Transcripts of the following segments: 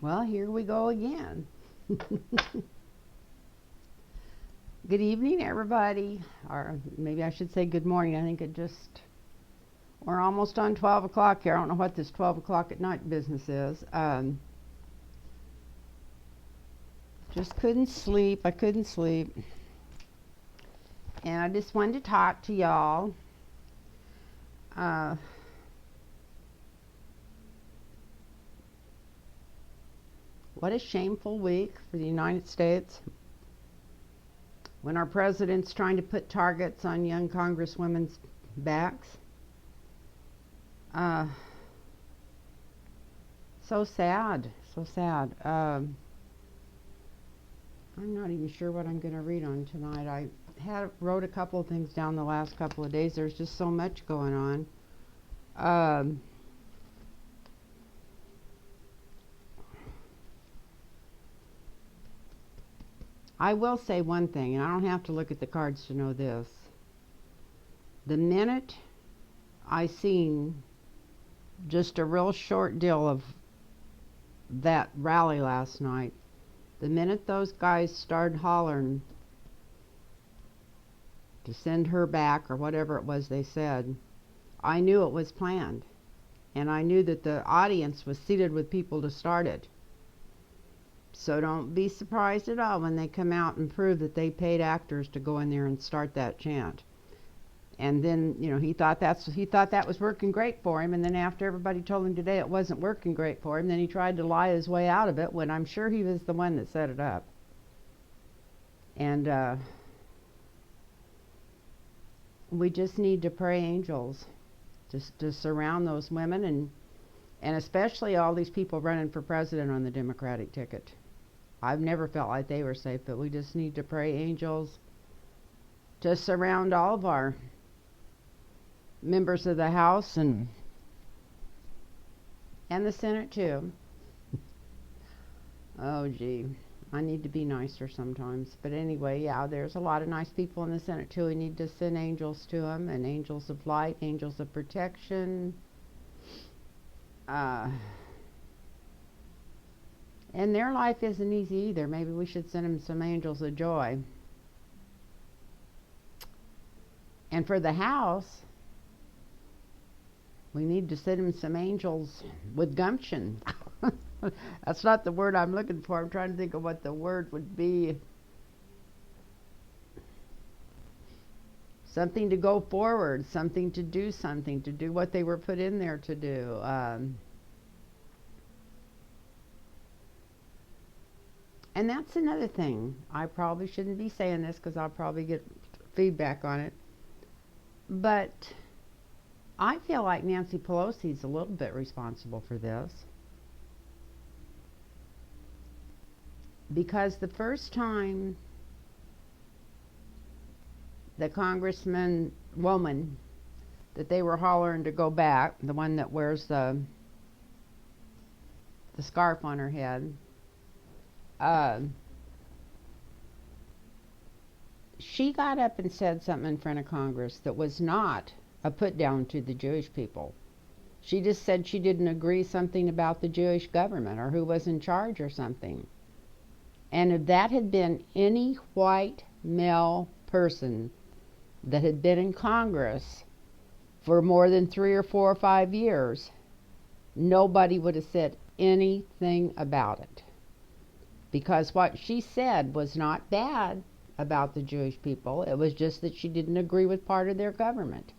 Well, here we go again. Good evening, everybody. Or maybe I should say good morning. I think we're almost on 12 o'clock here. I don't know what this 12 o'clock at night business is. Just couldn't sleep. I couldn't sleep. And I just wanted to talk to y'all. What a shameful week for the United States when our president's trying to put targets on young congresswomen's backs. So sad, so sad. I'm not even sure what I'm going to read on tonight. I wrote a couple of things down the last couple of days. There's just so much going on. I will say one thing, and I don't have to look at the cards to know this. The minute I seen just a real short deal of that rally last night, the minute those guys started hollering to send her back or whatever it was they said, I knew it was planned. And I knew that the audience was seated with people to start it. So don't be surprised at all when they come out and prove that they paid actors to go in there and start that chant. And then, he thought that was working great for him, and then after everybody told him today it wasn't working great for him, then he tried to lie his way out of it when I'm sure he was the one that set it up. And we just need to pray angels just to surround those women and especially all these people running for president on the Democratic ticket. I've never felt like they were safe, but we just need to pray angels to surround all of our members of the House and the Senate too. Oh gee, I need to be nicer sometimes. But anyway, yeah, there's a lot of nice people in the Senate too. We need to send angels to them, and angels of light, angels of protection. And their life isn't easy either. Maybe we should send them some angels of joy. And for the House, we need to send them some angels with gumption. That's not the word I'm looking for. I'm trying to think of what the word would be. Something to go forward, something to do what they were put in there to do. And that's another thing. I probably shouldn't be saying this because I'll probably get feedback on it. But I feel like Nancy Pelosi's a little bit responsible for this. Because the first time the woman that they were hollering to go back, the one that wears the scarf on her head, she got up and said something in front of Congress that was not a put down to the Jewish people. She just said she didn't agree something about the Jewish government or who was in charge or something. And if that had been any white male person that had been in Congress for more than 3 or 4 or 5 years, nobody would have said anything about it. Because what she said was not bad about the Jewish people. It was just that she didn't agree with part of their government.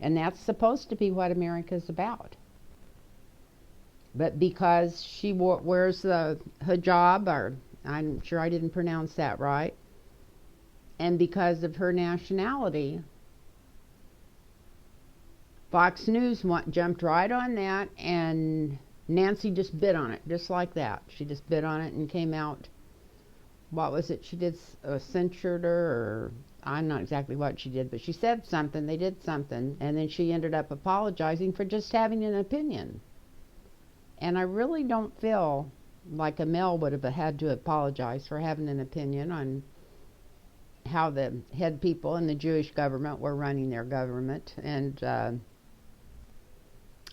And that's supposed to be what America's about. But because she wears the hijab, or I'm sure I didn't pronounce that right, and because of her nationality, Fox News jumped right on that, and Nancy just bit on it, just like that. She just bit on it and came out. What was it? She did censured her, or I'm not exactly what she did, but she said something, they did something, and then she ended up apologizing for just having an opinion. And I really don't feel like a male would have had to apologize for having an opinion on how the head people in the Jewish government were running their government. And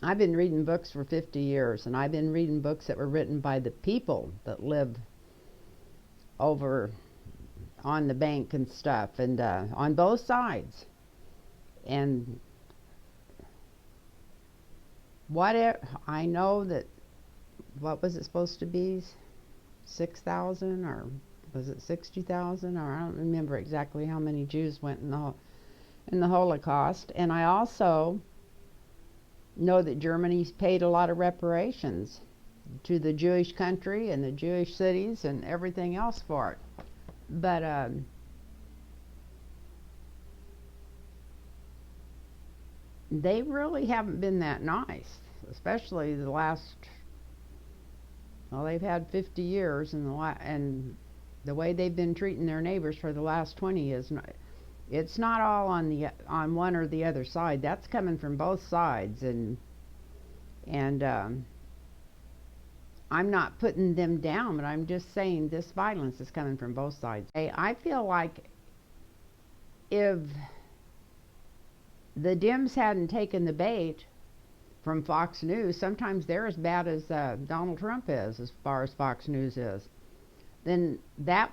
I've been reading books for 50 years, and I've been reading books that were written by the people that live over on the bank and stuff, and on both sides. And whatever, I know that, what was it supposed to be? 6,000, or was it 60,000? Or I don't remember exactly how many Jews went in the Holocaust. And I also know that Germany paid a lot of reparations to the Jewish country and the Jewish cities and everything else for it. But they really haven't been that nice, especially the last, well, they've had 50 years, and the way they've been treating their neighbors for the last 20 is not, it's not all on one or the other side. That's coming from both sides, and I'm not putting them down, but I'm just saying this violence is coming from both sides. I feel like if the Dems hadn't taken the bait from Fox News, sometimes they're as bad as Donald Trump is, as far as Fox News is, then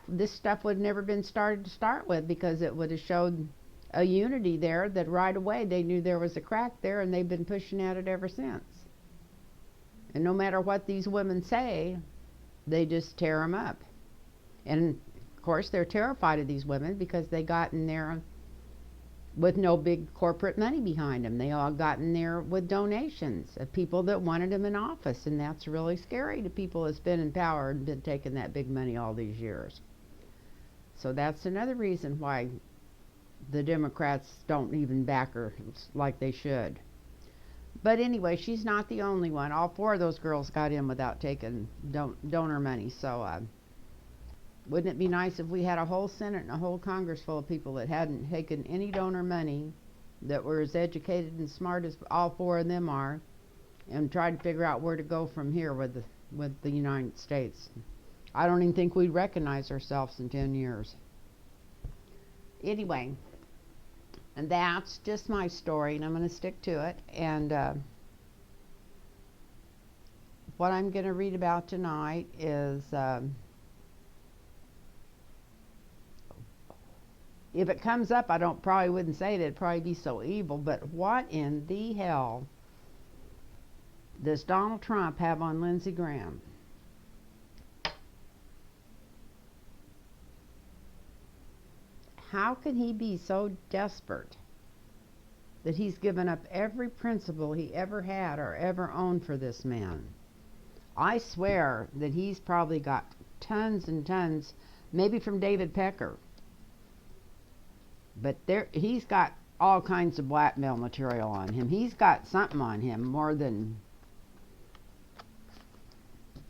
this stuff would have never been started to start with, because it would have showed a unity there that right away they knew there was a crack there, and they've been pushing at it ever since. And no matter what these women say, they just tear them up. And of course they're terrified of these women because they got in there with no big corporate money behind them. They all got in there with donations of people that wanted them in office, and that's really scary to people that's been in power and been taking that big money all these years. So that's another reason why the Democrats don't even back her like they should. But anyway, she's not the only one. All four of those girls got in without taking donor money. So wouldn't it be nice if we had a whole Senate and a whole Congress full of people that hadn't taken any donor money, that were as educated and smart as all four of them are, and tried to figure out where to go from here with the United States? I don't even think we'd recognize ourselves in 10 years. Anyway, and that's just my story, and I'm going to stick to it. And what I'm going to read about tonight is, if it comes up, I probably wouldn't say it. It'd probably be so evil. But what in the hell does Donald Trump have on Lindsey Graham? How can he be so desperate that he's given up every principle he ever had or ever owned for this man? I swear that he's probably got tons and tons, maybe from David Pecker, but he's got all kinds of blackmail material on him. He's got something on him more than...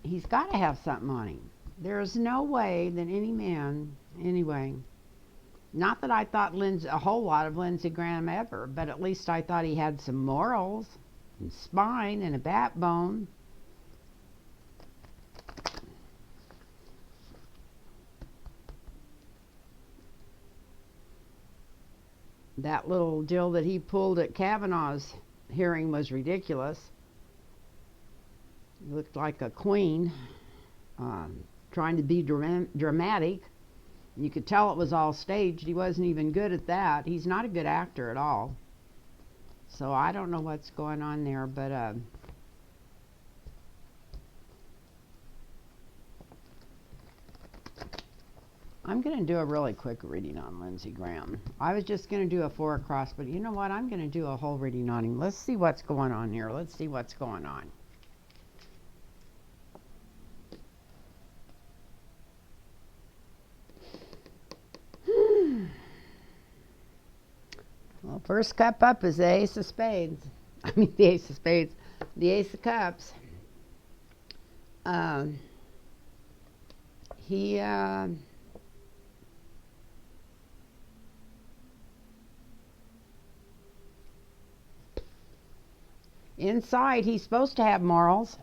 He's got to have something on him. There's no way that any man, anyway... Not that I thought a whole lot of Lindsey Graham ever, but at least I thought he had some morals, and spine, and a backbone. That little deal that he pulled at Kavanaugh's hearing was ridiculous. He looked like a queen, trying to be dramatic. You could tell it was all staged. He wasn't even good at that. He's not a good actor at all. So I don't know what's going on there, but I'm going to do a really quick reading on Lindsey Graham. I was just going to do a 4 across, but you know what? I'm going to do a whole reading on him. Let's see what's going on here. Let's see what's going on. Well, first cup up is the Ace of Spades. I mean, the Ace of Spades. The Ace of Cups. Inside, he's supposed to have morals.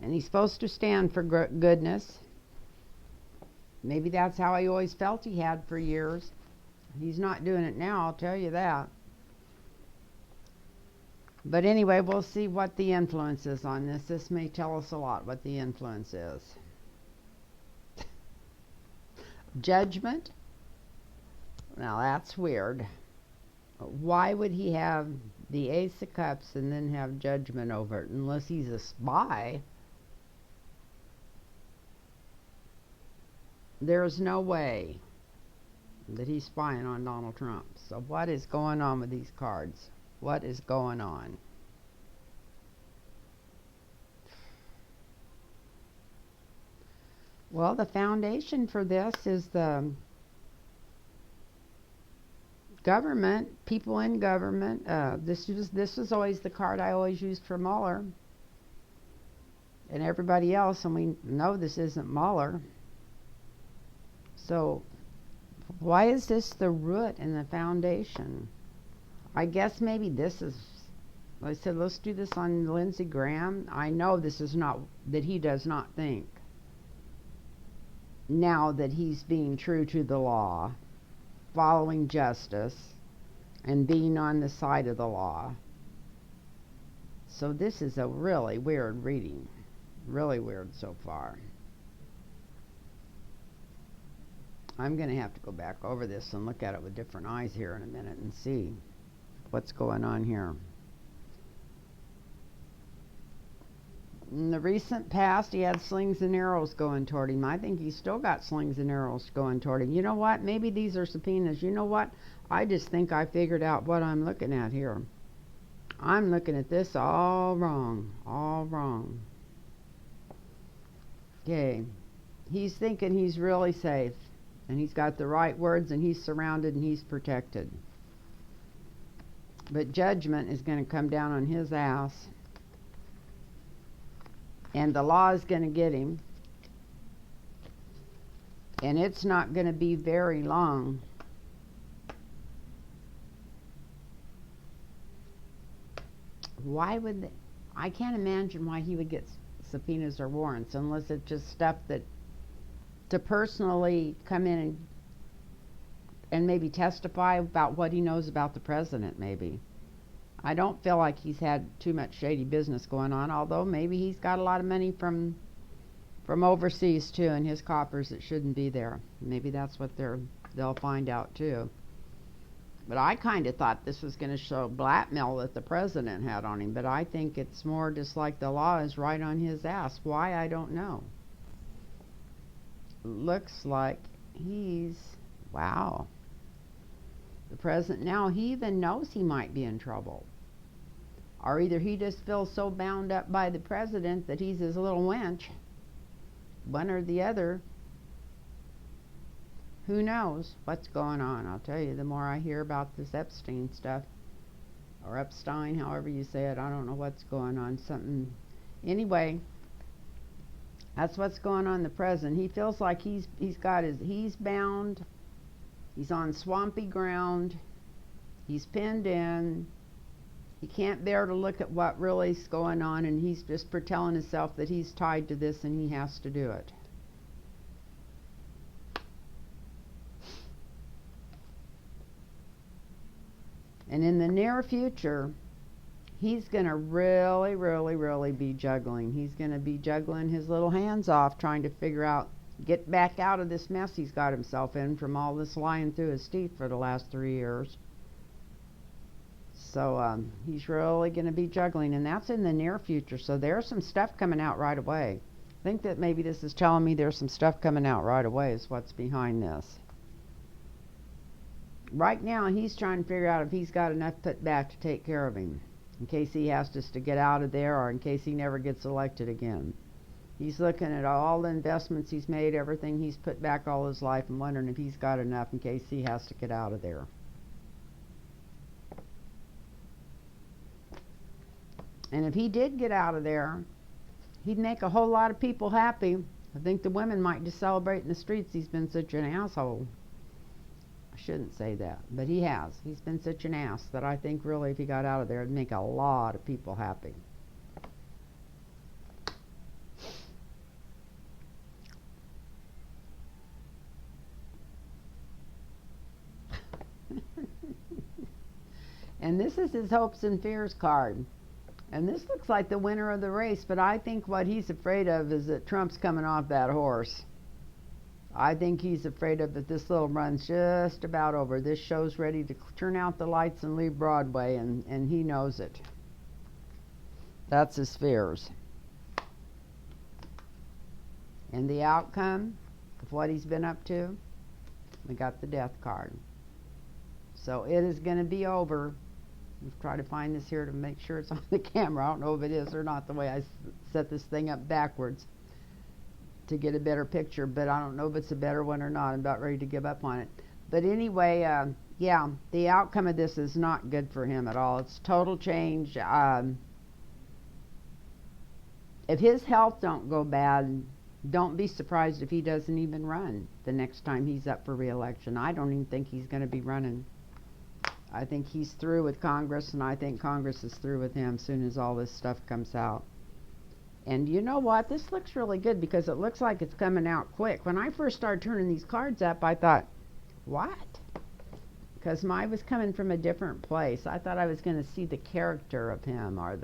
And he's supposed to stand for goodness. Maybe that's how he always felt he had for years. He's not doing it now, I'll tell you that. But anyway, we'll see what the influence is on this. This may tell us a lot what the influence is. Judgment. Now that's weird. Why would he have the Ace of Cups and then have judgment over it? Unless he's a spy. There's no way that he's spying on Donald Trump. So what is going on with these cards? What is going on? Well, the foundation for this is the government, people in government. This was always the card I always used for Mueller and everybody else, and we know this isn't Mueller. So why is this the root and the foundation? I guess maybe this is, I said, let's do this on Lindsey Graham. I know this is not, that he does not think now that he's being true to the law, following justice, and being on the side of the law. So this is a really weird reading. Really weird so far. I'm going to have to go back over this and look at it with different eyes here in a minute and see what's going on here. In the recent past, he had slings and arrows going toward him. I think he's still got slings and arrows going toward him. You know what? Maybe these are subpoenas. You know what? I just think I figured out what I'm looking at here. I'm looking at this all wrong. All wrong. Okay. He's thinking he's really safe. And he's got the right words, and he's surrounded, and he's protected. But judgment is going to come down on his ass. And the law is going to get him. And it's not going to be very long. Why would they? I can't imagine why he would get subpoenas or warrants unless it's just stuff that to personally come in and maybe testify about what he knows about the president, maybe. I don't feel like he's had too much shady business going on, although maybe he's got a lot of money from overseas too in his coffers that shouldn't be there. Maybe that's what they'll find out too. But I kind of thought this was going to show blackmail that the president had on him, but I think it's more just like the law is right on his ass. Why, I don't know. Looks like he's, wow. The president now, he even knows he might be in trouble. Or either he just feels so bound up by the president that he's his little wench. One or the other. Who knows what's going on? I'll tell you, the more I hear about this Epstein stuff, or Epstein, however you say it, I don't know what's going on. Something. Anyway, that's what's going on in the president. He feels like he's bound. He's on swampy ground. He's pinned in. He can't bear to look at what really is going on, and he's just telling himself that he's tied to this and he has to do it. And in the near future, he's going to really, really, really be juggling. He's going to be juggling his little hands off, trying to figure out, get back out of this mess he's got himself in from all this lying through his teeth for the last 3 years. So he's really going to be juggling, and that's in the near future. So there's some stuff coming out right away. I think that maybe this is telling me there's some stuff coming out right away is what's behind this. Right now, he's trying to figure out if he's got enough put back to take care of him, in case he has just to get out of there, or in case he never gets elected again. He's looking at all the investments he's made, everything he's put back all his life, and wondering if he's got enough in case he has to get out of there. And if he did get out of there, he'd make a whole lot of people happy. I think the women might just celebrate in the streets. He's been such an asshole. I shouldn't say that, but he has. He's been such an ass that I think really if he got out of there, it'd make a lot of people happy. And this is his hopes and fears card. And this looks like the winner of the race, but I think what he's afraid of is that Trump's coming off that horse. I think he's afraid of that this little run's just about over. This show's ready to turn out the lights and leave Broadway, and he knows it. That's his fears. And the outcome of what he's been up to, we got the death card. So it is going to be over. We'll try to find this here to make sure it's on the camera. I don't know if it is or not, the way I set this thing up backwards to get a better picture, but I don't know if it's a better one or not. I'm about ready to give up on it. But anyway, yeah, the outcome of this is not good for him at all. It's total change. If his health don't go bad, don't be surprised if he doesn't even run the next time he's up for re-election. I don't even think he's going to be running. I think he's through with Congress, and I think Congress is through with him as soon as all this stuff comes out. And you know what? This looks really good because it looks like it's coming out quick. When I first started turning these cards up, I thought, what? Because mine was coming from a different place. I thought I was going to see the character of him or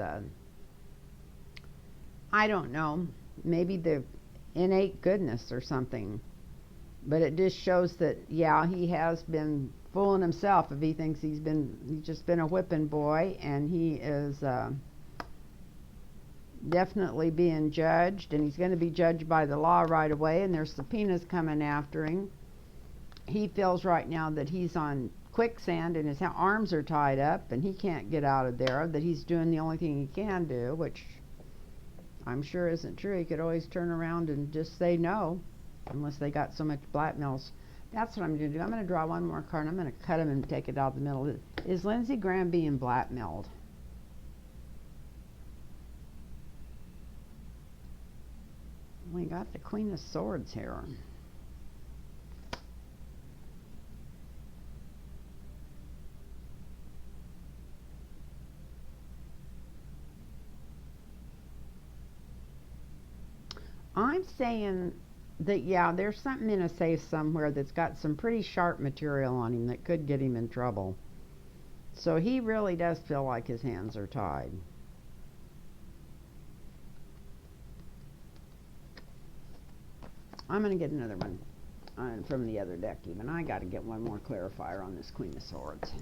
I don't know, maybe the innate goodness or something. But it just shows that, yeah, he has been fooling himself if he thinks he's just been a whipping boy, and he is definitely being judged, and he's going to be judged by the law right away, and there's subpoenas coming after him. He feels right now that he's on quicksand and his arms are tied up and he can't get out of there, that he's doing the only thing he can do, which I'm sure isn't true. He could always turn around and just say no, unless they got so much blackmails. That's what I'm going to do. I'm going to draw one more card, and I'm going to cut him and take it out the middle. Is Lindsey Graham being blackmailed? We got the Queen of Swords here. I'm saying that, yeah, there's something in a safe somewhere that's got some pretty sharp material on him that could get him in trouble. So he really does feel like his hands are tied. I'm going to get another one from the other deck even. I got to get one more clarifier on this Queen of Swords.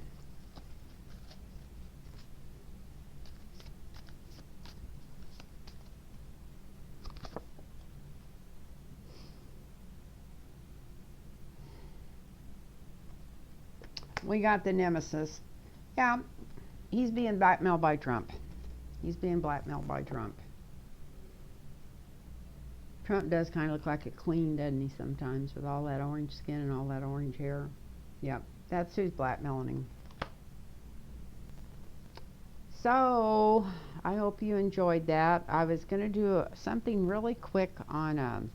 We got the Nemesis. Yeah, he's being blackmailed by Trump. He's being blackmailed by Trump. Trump does kind of look like a queen, doesn't he, sometimes, with all that orange skin and all that orange hair. Yep, that's who's blackmailing him. So, I hope you enjoyed that. I was going to do something really quick on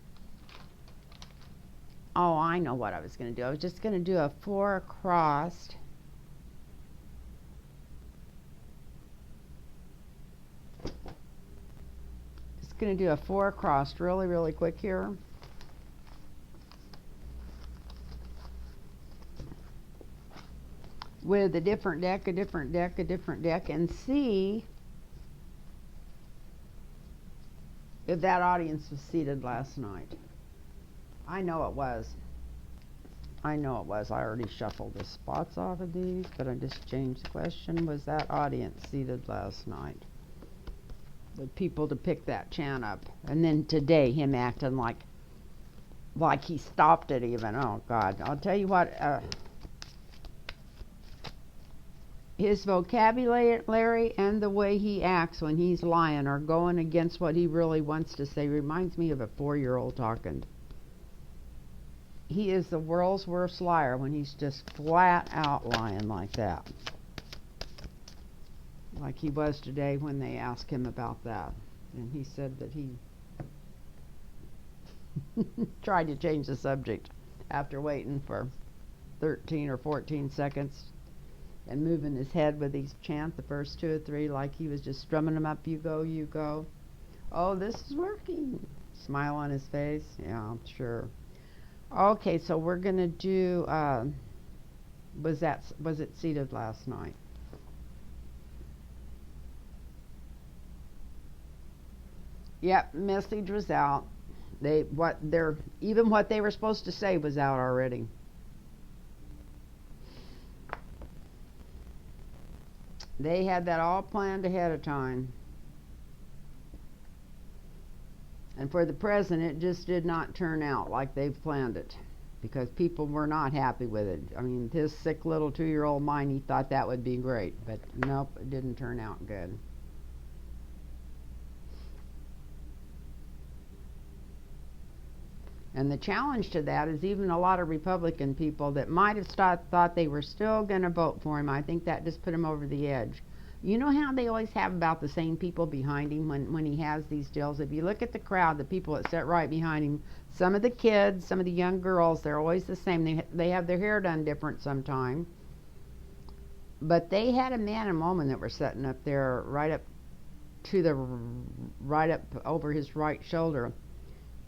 oh, I know what I was going to do. I was just going to do a 4 across. Just going to do a 4 across really quick here. With a different deck, and see if that audience was seated last night. I know it was. I already shuffled the spots off of these, but I just changed the question. Was that audience seated last night? The people to pick that chant up. And then today, him acting like he stopped it even. Oh, God. I'll tell you what. His vocabulary and the way he acts when he's lying or going against what he really wants to say reminds me of a 4-year-old talking. He is the world's worst liar when he's just flat out lying like that. Like he was today when they asked him about that. And he said that he tried to change the subject after waiting for 13 or 14 seconds and moving his head with each chant, the first 2 or 3, like he was just strumming them up. You go, you go. Oh, this is working. Smile on his face. Yeah, I'm sure. Okay, so we're going to do, was it seated last night? Yep, message was out. Even what they were supposed to say was out already. They had that all planned ahead of time. And for the president, it just did not turn out like they've planned it, because people were not happy with it. I mean, his sick little 2-year-old mind, he thought that would be great, but nope, it didn't turn out good. And the challenge to that is even a lot of Republican people that might have thought they were still going to vote for him, I think that just put him over the edge. You know how they always have about the same people behind him when he has these deals? If you look at the crowd, the people that sit right behind him, some of the kids, some of the young girls, they're always the same. They have their hair done different sometime. But they had a man and woman that were sitting up there right up over his right shoulder.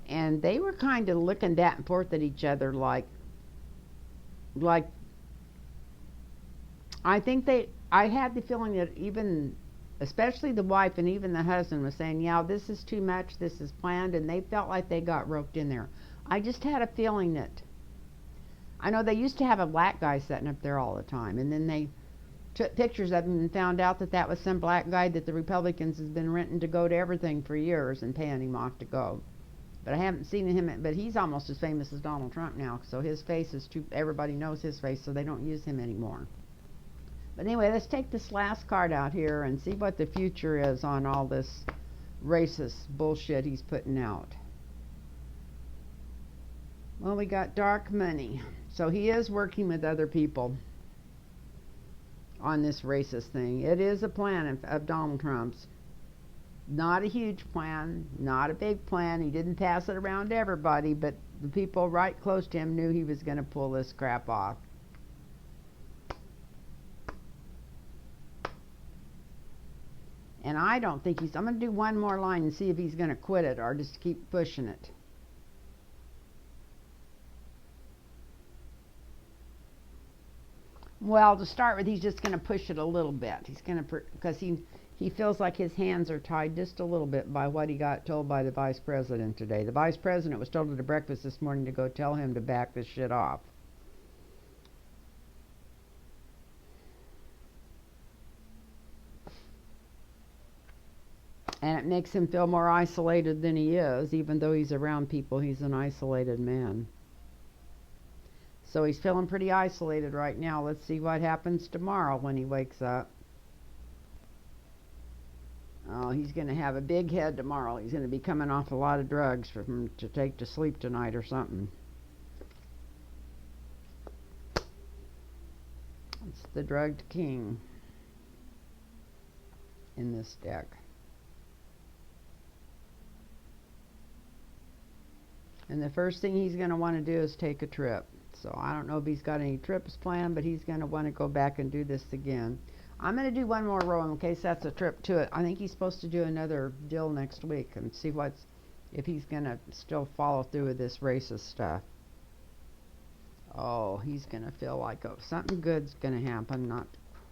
And they were kind of looking back and forth at each other like I had the feeling that even, especially the wife and even the husband was saying, yeah, this is too much, this is planned, and they felt like they got roped in there. I just had a feeling that, I know they used to have a black guy sitting up there all the time, and then they took pictures of him and found out that that was some black guy that the Republicans has been renting to go to everything for years and paying him off to go. But I haven't seen him, but he's almost as famous as Donald Trump now, so his face is too, everybody knows his face, so they don't use him anymore. But anyway, let's take this last card out here and see what the future is on all this racist bullshit he's putting out. Well, we got dark money. So he is working with other people on this racist thing. It is a plan of Donald Trump's. Not a huge plan, not a big plan. He didn't pass it around to everybody, but the people right close to him knew he was going to pull this crap off. And I don't think I'm going to do one more line and see if he's going to quit it or just keep pushing it. Well, to start with, he's just going to push it a little bit. He's going to, because he feels like his hands are tied just a little bit by what he got told by the vice president today. The vice president was told at a breakfast this morning to go tell him to back this shit off. And it makes him feel more isolated than he is. Even though he's around people, he's an isolated man. So he's feeling pretty isolated right now. Let's see what happens tomorrow when he wakes up. Oh, he's going to have a big head tomorrow. He's going to be coming off a lot of drugs for him to take to sleep tonight or something. It's the drugged king in this deck. And the first thing he's going to want to do is take a trip. So I don't know if he's got any trips planned, but he's going to want to go back and do this again. I'm going to do one more row in case that's a trip to it. I think he's supposed to do another deal next week and see if he's going to still follow through with this racist stuff. Oh, he's going to feel like something good's going to happen.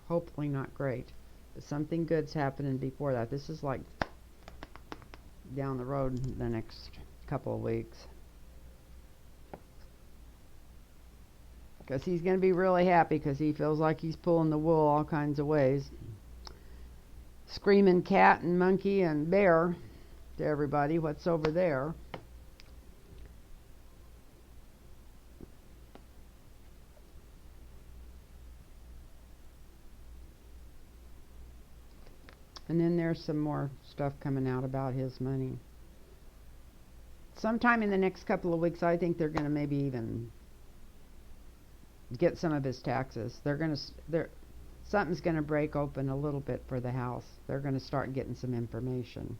Hopefully not great, but something good's happening before that. This is like down the road the next couple of weeks. Because he's going to be really happy because he feels like he's pulling the wool all kinds of ways. Screaming cat and monkey and bear to everybody. What's over there? And then there's some more stuff coming out about his money. Sometime in the next couple of weeks, I think they're going to maybe even get some of his taxes. Something's going to break open a little bit for the House. They're going to start getting some information.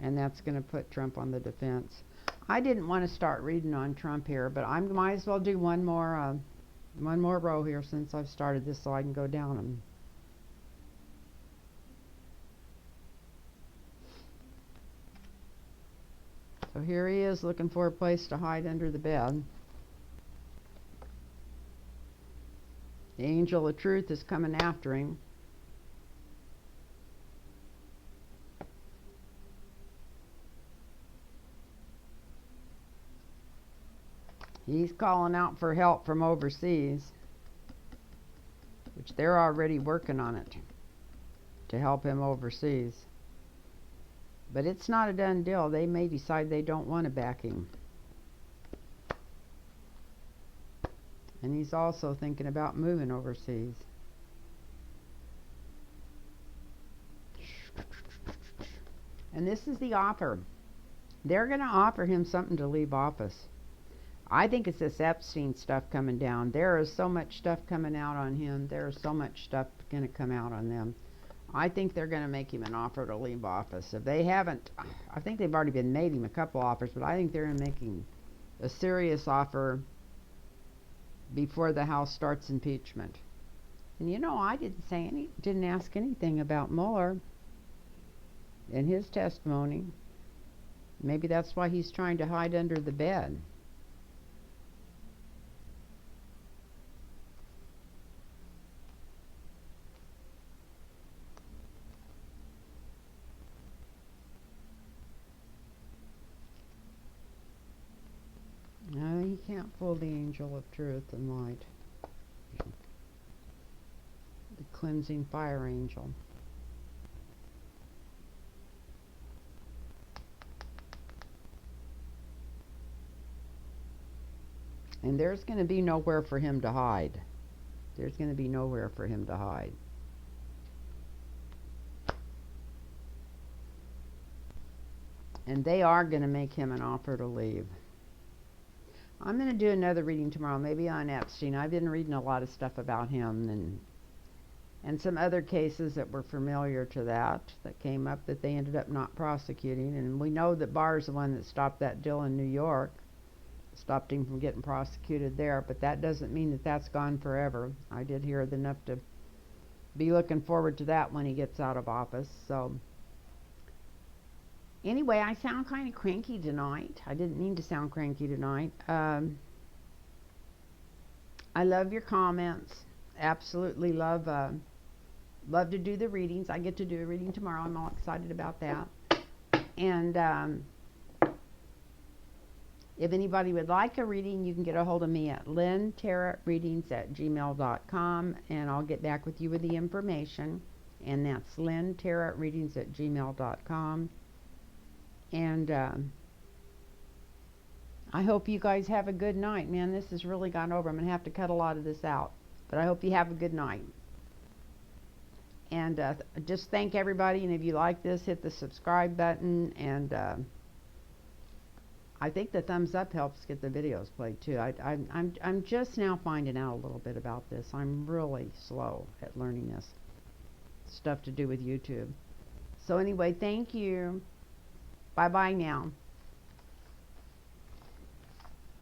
And that's going to put Trump on the defense. I didn't want to start reading on Trump here, but I might as well do one more row here since I've started this so I can go down them. So here he is looking for a place to hide under the bed. The angel of truth is coming after him. He's calling out for help from overseas, which they're already working on it to help him overseas. But it's not a done deal. They may decide they don't want to back him. And he's also thinking about moving overseas. And this is the offer. They're going to offer him something to leave office. I think it's this Epstein stuff coming down. There is so much stuff coming out on him. There is so much stuff going to come out on them. I think they're going to make him an offer to leave office. If they haven't, I think they've already been made him a couple offers, but I think they're making a serious offer before the House starts impeachment. And you know, I didn't ask anything about Mueller in his testimony. Maybe that's why he's trying to hide under the bed. No, he can't fool the angel of truth and light. The cleansing fire angel. And there's going to be nowhere for him to hide. There's going to be nowhere for him to hide. And they are going to make him an offer to leave. I'm going to do another reading tomorrow, maybe on Epstein. I've been reading a lot of stuff about him and some other cases that were familiar to that came up that they ended up not prosecuting. And we know that Barr's the one that stopped that deal in New York, stopped him from getting prosecuted there, but that doesn't mean that that's gone forever. I did hear enough to be looking forward to that when he gets out of office. So anyway, I sound kind of cranky tonight. I didn't mean to sound cranky tonight. I love your comments. Absolutely love to do the readings. I get to do a reading tomorrow. I'm all excited about that. And if anybody would like a reading, you can get a hold of me at lynntarotreadings@gmail.com, and I'll get back with you with the information. And that's lynntarotreadings@gmail.com. And I hope you guys have a good night. Man, this has really gone over. I'm going to have to cut a lot of this out. But I hope you have a good night. And just thank everybody. And if you like this, hit the subscribe button. And I think the thumbs up helps get the videos played too. I'm just now finding out a little bit about this. I'm really slow at learning this stuff to do with YouTube. So anyway, thank you. Bye-bye now.